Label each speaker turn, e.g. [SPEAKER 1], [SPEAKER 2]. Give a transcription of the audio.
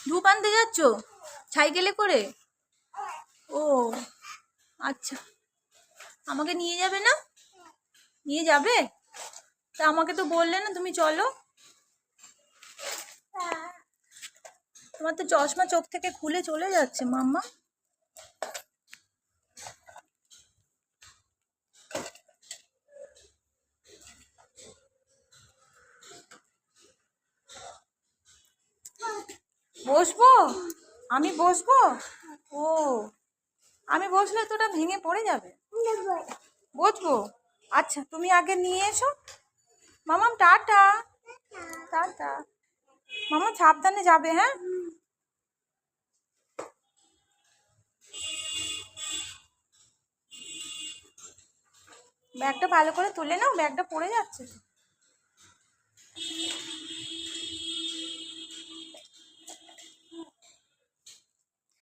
[SPEAKER 1] ধূপ আনতে যাচ্ছ সাইকেলে করে? ও আচ্ছা, আমাকে নিয়ে যাবে না? নিয়ে যাবে? তা আমাকে তো বললে না, তুমি চলো। তোমার তো চশমা চোখ থেকে খুলে চলে যাচ্ছে মাম্মা। বসবো? আমি বসবো? ও, আমি বসলে তো ওটা ভেঙে পড়ে যাবে। বসবো? আচ্ছা, তুমি আগে নিয়ে এসো। মামাম টাটা। টাটা। মামা সাবধানে যাবে, হ্যাঁ? ব্যাগটা ভালো করে তুলে নাও, ব্যাগটা পড়ে যাচ্ছে।